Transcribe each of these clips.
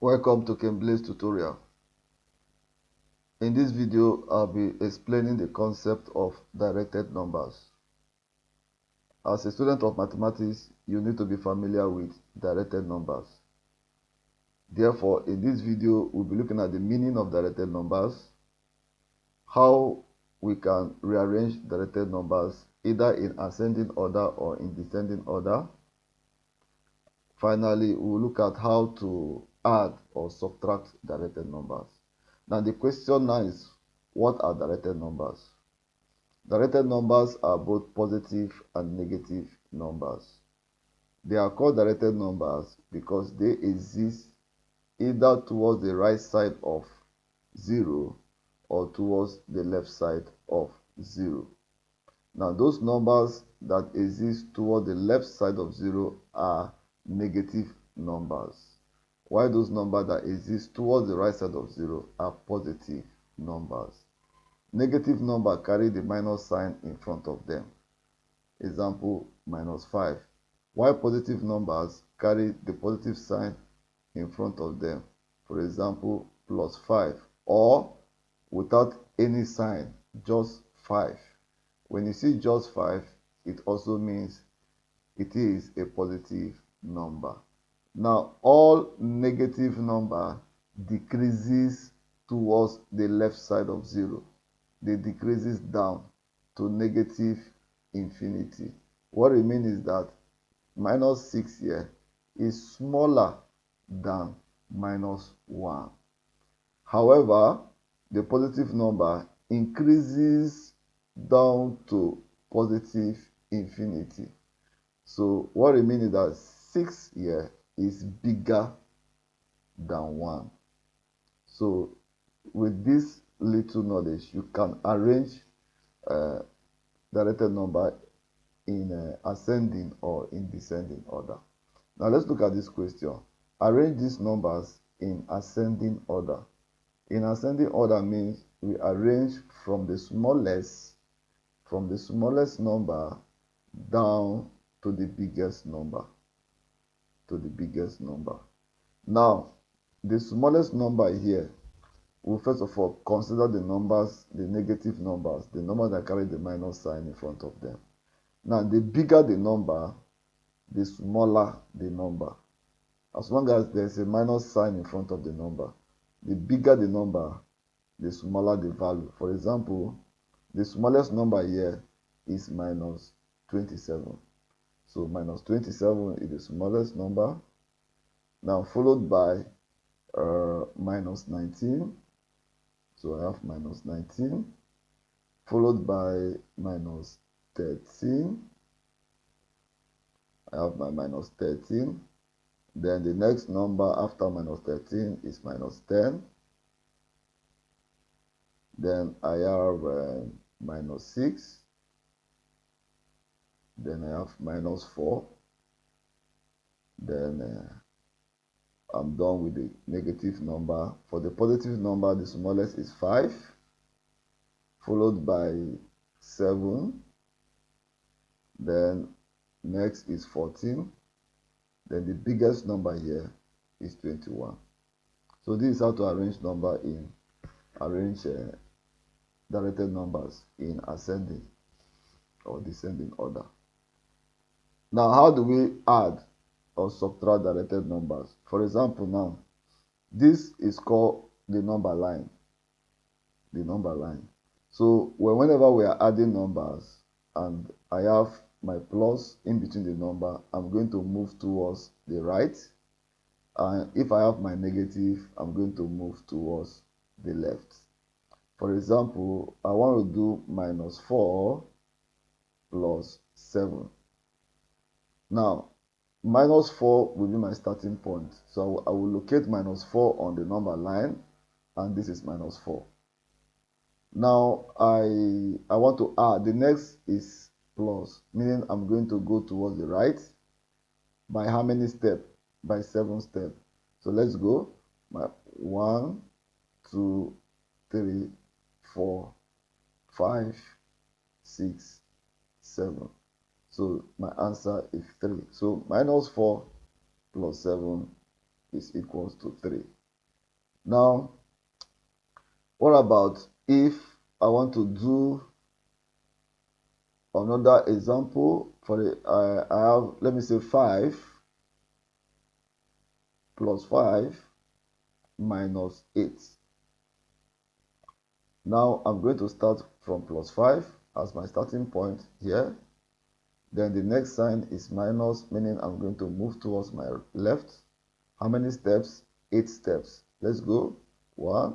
Welcome to Blaze tutorial. In this video, I'll be explaining the concept of directed numbers. As a student of mathematics, you need to be familiar with directed numbers. Therefore, in this video, we'll be looking at the meaning of directed numbers, how we can rearrange directed numbers either in ascending order or in descending order. Finally, we'll look at how to add or subtract directed numbers. Now, the question now is, what are directed numbers? Directed numbers are both positive and negative numbers. They are called directed numbers because they exist either towards the right side of 0 or towards the left side of 0. Now, those numbers that exist toward the left side of 0 are negative numbers, while those numbers that exist towards the right side of 0 are positive numbers. Negative numbers carry the minus sign in front of them. Example, -5. While positive numbers carry the positive sign in front of them. For example, +5, or without any sign, just 5. When you see just 5, it also means it is a positive number. Now, all negative number decreases towards the left side of 0. They decreases down to negative infinity. What it means is that -6 here is smaller than -1. However, the positive number increases down to positive infinity. So what it means is that 6 here is bigger than 1. So with this little knowledge, you can arrange directed number in ascending or in descending order. Now let's look at this question. Arrange these numbers in ascending order. In ascending order means we arrange from the smallest number down to the biggest number. Now, the smallest number here, we'll first of all consider the numbers, the negative numbers, the numbers that carry the minus sign in front of them. Now, the bigger the number, the smaller the number. As long as there's a minus sign in front of the number, the bigger the number, the smaller the value. For example, the smallest number here is -27. So -27 is the smallest number. Now followed by -19. So I have -19. Followed by -13. I have my -13. Then the next number after -13 is -10. Then I have -6. Then I have -4. Then I'm done with the negative number. For the positive number, the smallest is 5, followed by 7. Then next is 14. Then the biggest number here is 21. So this is how to arrange directed numbers in ascending or descending order. Now, how do we add or subtract directed numbers? For example, now, this is called the number line. So whenever we are adding numbers and I have my plus in between the number, I'm going to move towards the right. And if I have my negative, I'm going to move towards the left. For example, I want to do -4 plus 7. Now, -4 will be my starting point. So I will locate -4 on the number line, and this is -4. Now, I want to add. The next is plus, meaning I'm going to go towards the right. By how many steps? By 7 steps. So let's go. 1, 2, 3, 4, 5, 6, 7. So my answer is 3. So -4 plus 7 is equals to 3. Now, what about if I want to do another example for the I have, let me say 5 plus 5 minus 8. Now I'm going to start from plus 5 as my starting point here. Then the next sign is minus, meaning I'm going to move towards my left. How many steps? 8 steps. Let's go. 1,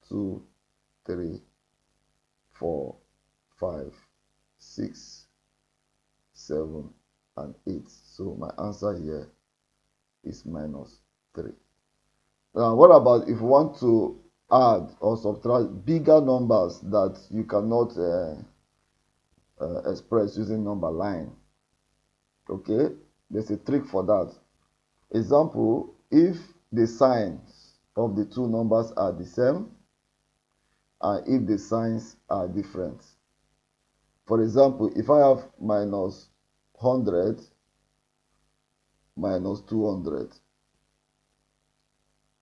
2, 3, 4, 5, 6, 7, and 8. So my answer here is minus 3. Now, what about if you want to add or subtract bigger numbers that you cannot express using number line? Okay, there's a trick for that. Example, if the signs of the two numbers are the same and if the signs are different. For example, if I have minus 100 minus 200,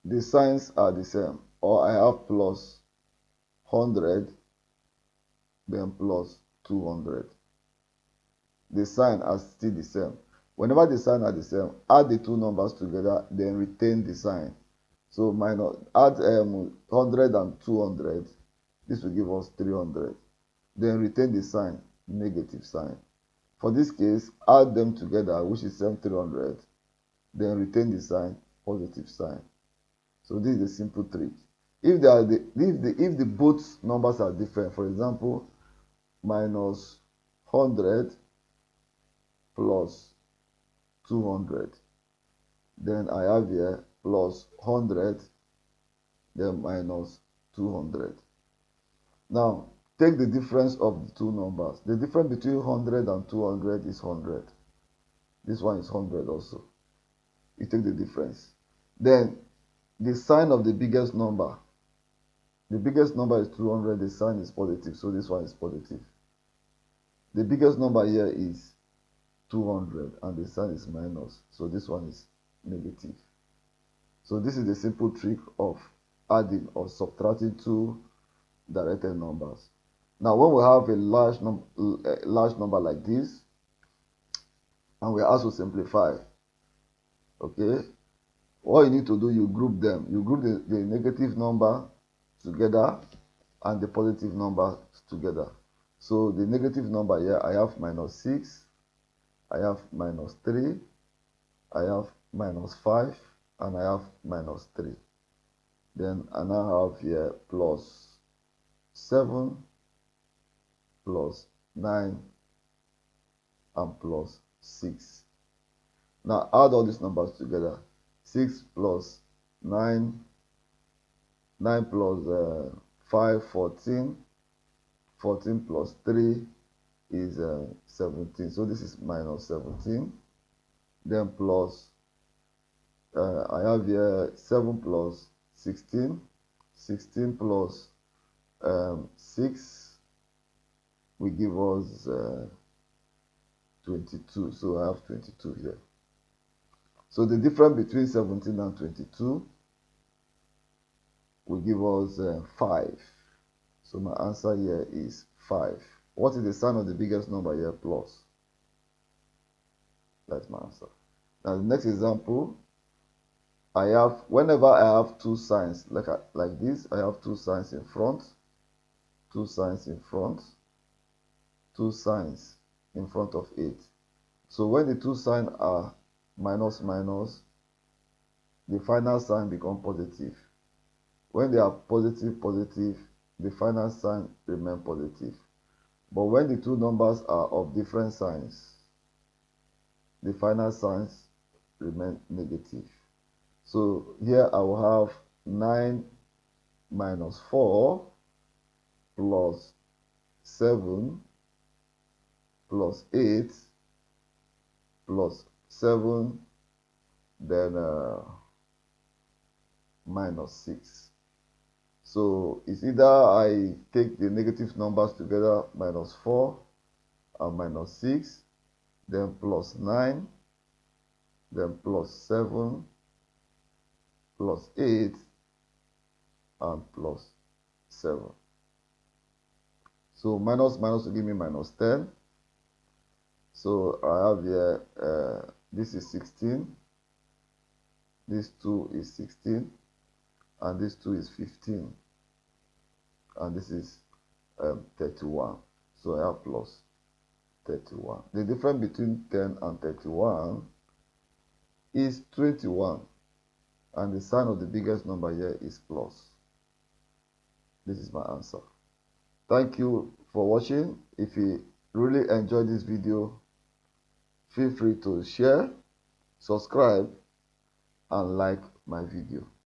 the signs are the same. Or I have plus 100 then plus 200. The sign are still the same. Whenever the sign are the same, add the two numbers together, then retain the sign. So minus, add 100 and 200. This will give us 300. Then retain the sign, negative sign. For this case, add them together, which is 300. Then retain the sign, positive sign. So this is a simple trick. If the both numbers are different, for example, minus 100 plus 200, then I have here plus 100, then minus 200. Now, take the difference of the two numbers. The difference between 100 and 200 is 100. This one is 100 also. You take the difference. Then, the sign of the biggest number. The biggest number is 200. The sign is positive, so this one is positive. The biggest number here is 200, and the sign is minus, so this one is negative. So this is the simple trick of adding or subtracting two directed numbers. Now, when we have a large number like this, and we also simplify, okay, what you need to do, you group them. You group the negative number together and the positive number together. So the negative number here, I have minus 6, I have minus 3, I have minus 5, and I have minus 3. Then I now have here plus 7, plus 9, and plus 6. Now add all these numbers together. 6 plus 9, 9 plus 5, 14, 14 plus 3 is 17. So this is minus 17. Then plus, I have here 7 plus 16, 16 plus 6 will give us 22. So I have 22 here. So the difference between 17 and 22 will give us 5. So my answer here is 5. What is the sign of the biggest number here? Plus. That's my answer. Now the next example, I have, whenever I have two signs like this, I have two signs in front, two signs in front, two signs in front of 8. So when the two signs are minus minus, the final sign becomes positive. When they are positive positive, the final sign remains positive. But when the two numbers are of different signs, the final signs remain negative. So here I will have 9 minus 4 plus 7 plus 8 plus 7, then minus 6. So it's either I take the negative numbers together, minus 4 and minus 6, then plus 9, then plus 7, plus 8 and plus 7. So minus minus will give me minus 10. So I have here, this is 16, this 2 is 16, and this 2 is 15, and this is 31. So I have plus 31. The difference between 10 and 31 is 21, and the sign of the biggest number here is plus. This is my answer. Thank you for watching. If you really enjoyed this video, feel free to share, subscribe, and like my video.